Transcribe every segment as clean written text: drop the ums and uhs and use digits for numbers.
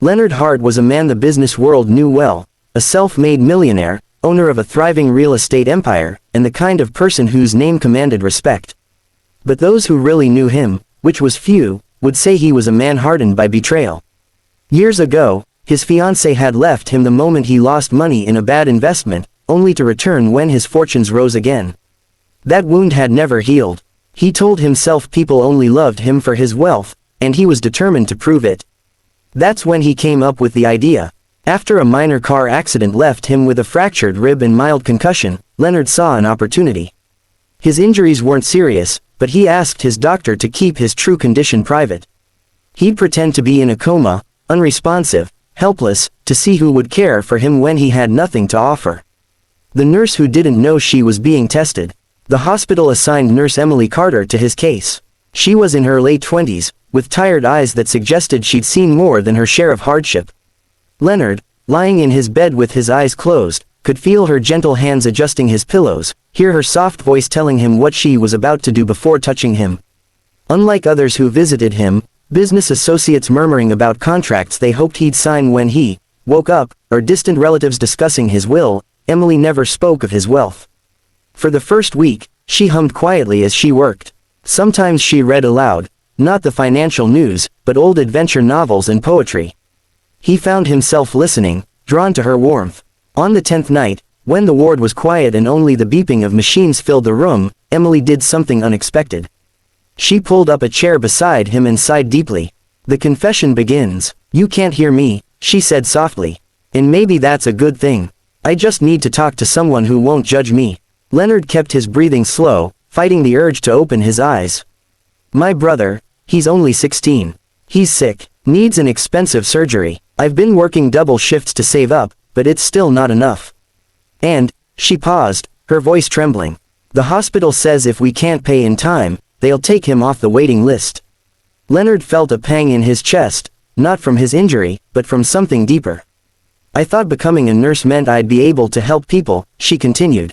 Leonard Hart was a man the business world knew well, a self-made millionaire, owner of a thriving real estate empire, and the kind of person whose name commanded respect. But those who really knew him, which was few, would say he was a man hardened by betrayal. Years ago, his fiancée had left him the moment he lost money in a bad investment, only to return when his fortunes rose again. That wound had never healed. He told himself people only loved him for his wealth, and he was determined to prove it. That's when he came up with the idea. After a minor car accident left him with a fractured rib and mild concussion, Leonard saw an opportunity. His injuries weren't serious, but he asked his doctor to keep his true condition private. He'd pretend to be in a coma, unresponsive, helpless, to see who would care for him when he had nothing to offer. The nurse who didn't know she was being tested. The hospital assigned Nurse Emily Carter to his case. She was in her late 20s, with tired eyes that suggested she'd seen more than her share of hardship. Leonard, lying in his bed with his eyes closed, could feel her gentle hands adjusting his pillows, hear her soft voice telling him what she was about to do before touching him. Unlike others who visited him, business associates murmuring about contracts they hoped he'd sign when he woke up, or distant relatives discussing his will, Emily never spoke of his wealth. For the first week, she hummed quietly as she worked. Sometimes she read aloud, not the financial news, but old adventure novels and poetry. He found himself listening, drawn to her warmth. On the 10th night, when the ward was quiet and only the beeping of machines filled the room, Emily did something unexpected. She pulled up a chair beside him and sighed deeply. The confession begins. "You can't hear me," she said softly. "And maybe that's a good thing. I just need to talk to someone who won't judge me." Leonard kept his breathing slow, fighting the urge to open his eyes. "My brother, he's only 16. He's sick, needs an expensive surgery. I've been working double shifts to save up, but it's still not enough. And," she paused, her voice trembling, "the hospital says if we can't pay in time, they'll take him off the waiting list." Leonard felt a pang in his chest, not from his injury, but from something deeper. "I thought becoming a nurse meant I'd be able to help people," she continued.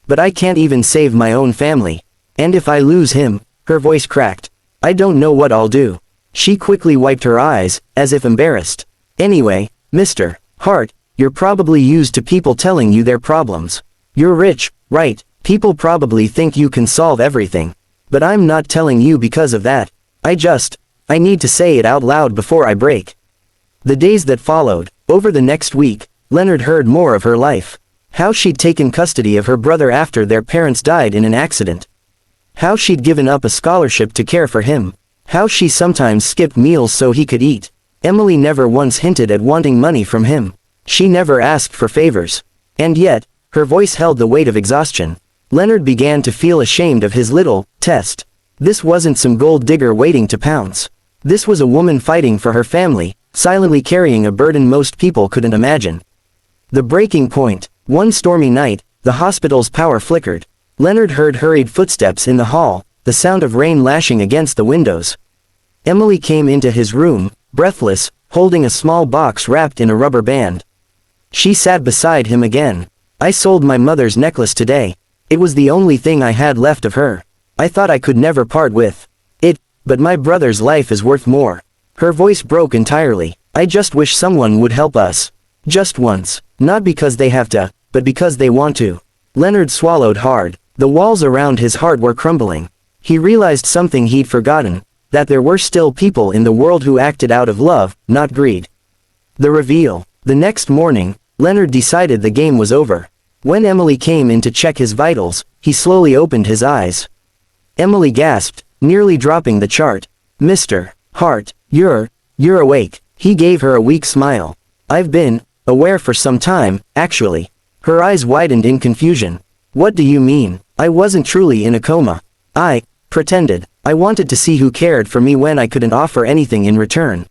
"But I can't even save my own family. And if I lose him," her voice cracked, "I don't know what I'll do." She quickly wiped her eyes, as if embarrassed. "Anyway, Mr. Hart, you're probably used to people telling you their problems. You're rich, right? People probably think you can solve everything. But I'm not telling you because of that. I need to say it out loud before I break." The days that followed, over the next week, Leonard heard more of her life. How she'd taken custody of her brother after their parents died in an accident. How she'd given up a scholarship to care for him. How she sometimes skipped meals so he could eat. Emily never once hinted at wanting money from him. She never asked for favors. And yet, her voice held the weight of exhaustion. Leonard began to feel ashamed of his little test. This wasn't some gold digger waiting to pounce. This was a woman fighting for her family, silently carrying a burden most people couldn't imagine. The breaking point. One stormy night, the hospital's power flickered. Leonard heard hurried footsteps in the hall, the sound of rain lashing against the windows. Emily came into his room, breathless, holding a small box wrapped in a rubber band. She sat beside him again. "I sold my mother's necklace today. It was the only thing I had left of her. I thought I could never part with it, but my brother's life is worth more." Her voice broke entirely. "I just wish someone would help us. Just once. Not because they have to, but because they want to." Leonard swallowed hard. The walls around his heart were crumbling. He realized something he'd forgotten, that there were still people in the world who acted out of love, not greed. The reveal. The next morning, Leonard decided the game was over. When Emily came in to check his vitals, he slowly opened his eyes. Emily gasped, nearly dropping the chart. "Mr. Hart, you're awake." He gave her a weak smile. "I've been aware for some time, actually." Her eyes widened in confusion. "What do you mean? I wasn't truly in a coma. I pretended. I wanted to see who cared for me when I couldn't offer anything in return."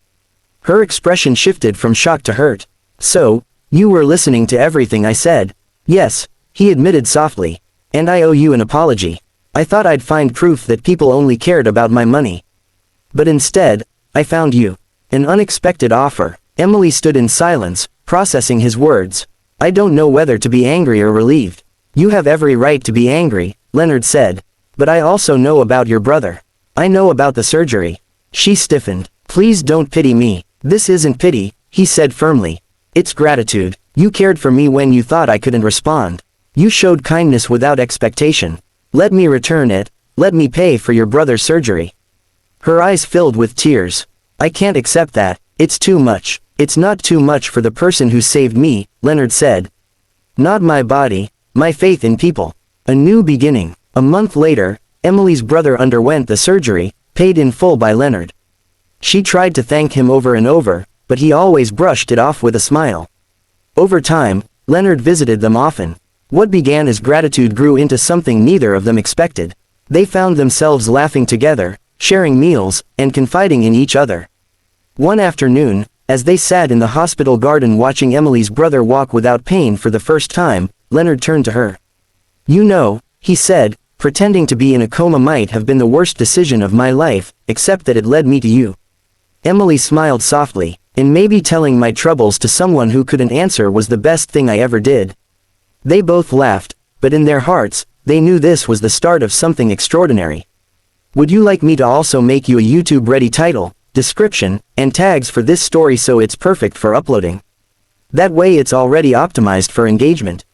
Her expression shifted from shock to hurt. "So, you were listening to everything I said?" "Yes," he admitted softly. "And I owe you an apology. I thought I'd find proof that people only cared about my money. But instead, I found you. An unexpected offer." Emily stood in silence, processing his words. "I don't know whether to be angry or relieved." "You have every right to be angry," Leonard said. "But I also know about your brother. I know about the surgery." She stiffened. "Please don't pity me." "This isn't pity," he said firmly. It's gratitude. You cared for me when you thought I couldn't respond. You showed kindness without expectation. Let me return it. Let me pay for your brother's surgery. Her eyes filled with tears. I can't accept that. It's too much. It's not too much for the person who saved me, Leonard said. Not my body, my faith in people. A new beginning. A month later, Emily's brother underwent the surgery, paid in full by Leonard. She tried to thank him over and over, but he always brushed it off with a smile. Over time, Leonard visited them often. What began as gratitude grew into something neither of them expected. They found themselves laughing together, sharing meals, and confiding in each other. One afternoon, as they sat in the hospital garden watching Emily's brother walk without pain for the first time, Leonard turned to her. You know, he said, pretending to be in a coma might have been the worst decision of my life, except that it led me to you. Emily smiled softly, and maybe telling my troubles to someone who couldn't answer was the best thing I ever did. They both laughed, but in their hearts, they knew this was the start of something extraordinary. Would you like me to also make you a YouTube-ready title, description, and tags for this story so it's perfect for uploading? That way it's already optimized for engagement.